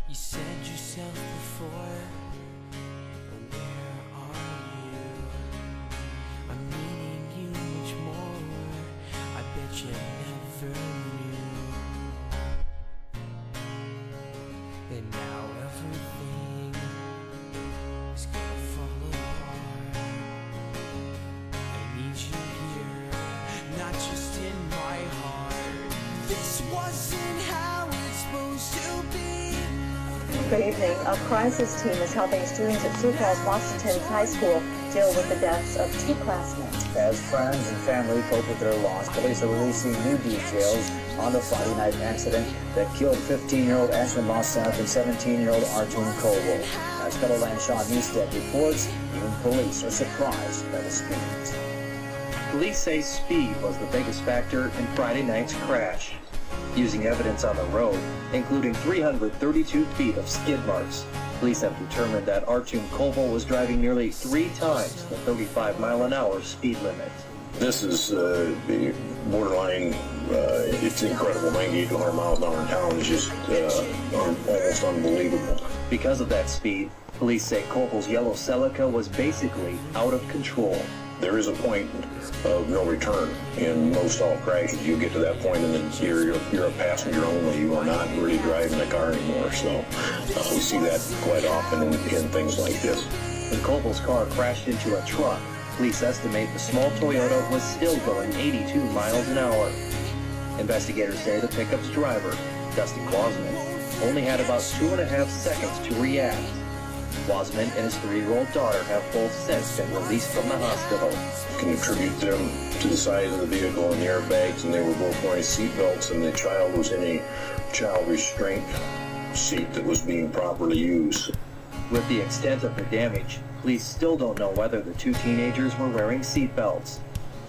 You said yourself before, where are you? I'm needing you much more, I bet you never knew. And now everything is gonna fall apart. I need you here, not just in my heart. This wasn't how it's supposed to be. Good evening. A crisis team is helping students at Sioux Falls Washington High School deal with the deaths of 2 classmates. As friends and family cope with their loss, police are releasing new details on the Friday night accident that killed 15-year-old Ashleigh and 17-year-old Artun Koval. As fellow Sean Newstead reports, even police are surprised by the speed. Police say speed was the biggest factor in Friday night's crash. Using evidence on the road, including 332 feet of skid marks, police have determined that Artun Koval was driving nearly 3 times the 35-mile-an-hour speed limit. This is borderline, it's incredible. 98 to 100 miles an hour in town is just almost unbelievable. Because of that speed, police say Koval's yellow Celica was basically out of control. There is a point of no return in most all crashes. You get to that point and then you're a passenger only. You are not really driving the car anymore. So we see that quite often in things like this. When Koval's car crashed into a truck, police estimate the small Toyota was still going 82 miles an hour. Investigators say the pickup's driver, Dusty Wasman, only had about 2.5 seconds to react. Wasman and his 3-year-old daughter have both since been released from the hospital. Can attribute them to the size of the vehicle and the airbags, and they were both wearing seat belts, and the child was in a child restraint seat that was being properly used. With the extent of the damage, police still don't know whether the 2 teenagers were wearing seat belts,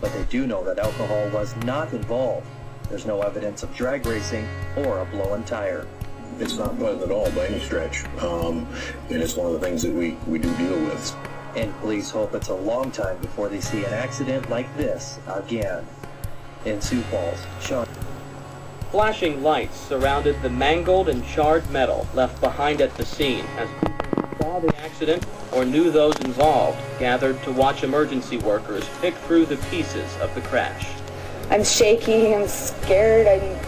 but they do know that alcohol was not involved. There's no evidence of drag racing or a blown tire. It's not pleasant at all by any stretch, and it's one of the things that we do deal with. And police hope it's a long time before they see an accident like this again. In Sioux Falls, Sean. Flashing lights surrounded the mangled and charred metal left behind at the scene as people saw the accident or knew those involved gathered to watch emergency workers pick through the pieces of the crash. I'm shaky, I'm scared, I'm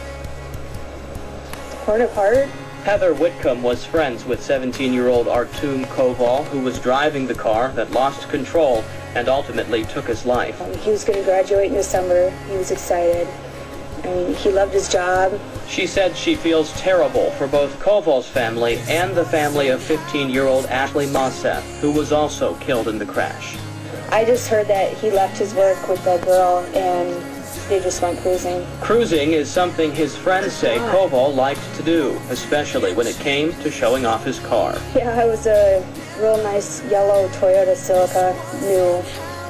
torn apart. Heather Whitcomb was friends with 17-year-old Artun Koval, who was driving the car that lost control and ultimately took his life. He was going to graduate in December. He was excited. I mean, he loved his job. She said she feels terrible for both Koval's family and the family of 15-year-old Ashleigh, who was also killed in the crash. I just heard that he left his work with that girl and they just went cruising. Cruising is something his friends say Koval liked to do, especially when it came to showing off his car. Yeah, it was a real nice yellow Toyota Celica, new.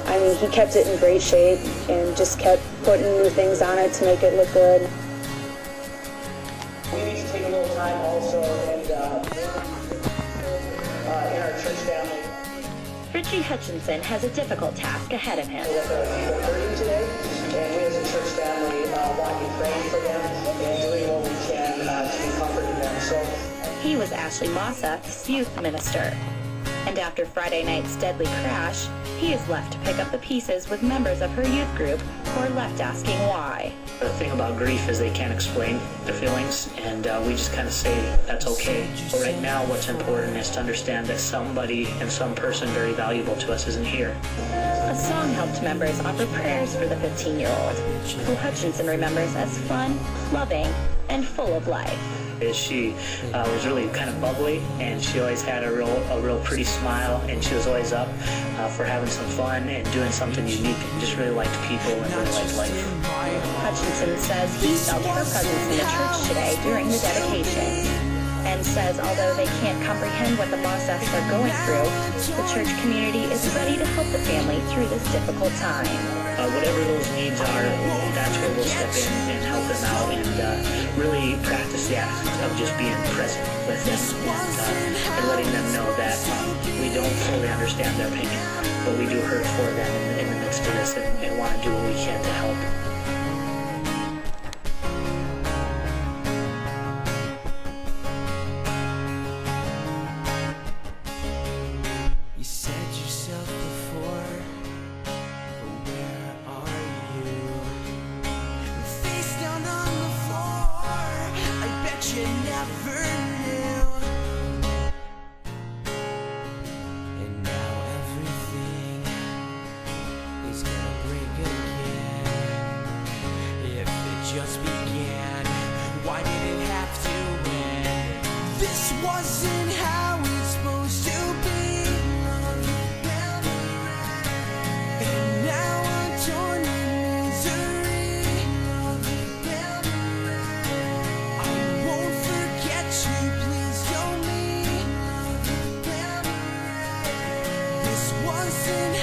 I mean, he kept it in great shape and just kept putting new things on it to make it look good. We need to take a little time also and in our church family. Richie Hutchinson has a difficult task ahead of him. With people hurting today, and we as a church family want to be praying for them and doing what we can to be comforting them. So he was Ashleigh Mosseth's youth minister. And after Friday night's deadly crash, he is left to pick up the pieces with members of her youth group who are left asking why. The thing about grief is they can't explain their feelings, and we just kind of say that's okay. But right now what's important is to understand that somebody and some person very valuable to us isn't here. A song helped members offer prayers for the 15-year-old, who Hutchinson remembers as fun, loving, and full of life. is she was really kind of bubbly, and she always had a real pretty smile, and she was always up for having some fun and doing something unique, and just really liked people and really liked life. Hutchinson says he felt her presence in the church today during the dedication, and says although they can't comprehend what the Mosseffs are going through, the church community is ready to help the family through this difficult time. Whatever those needs are, that's where we'll step in and help them out, and really practice the act of just being present with them, and letting them know that we don't fully understand their pain, but we do hurt for them in the midst of this, and want to do what we can to help. You said yourself before, but where are you? Face down on the floor, I bet you never knew. And now everything is gonna break again. If it just began, why did it have to end? This wasn't how it's supposed to be. And now I'm torn in misery. I won't forget you, please show me. This wasn't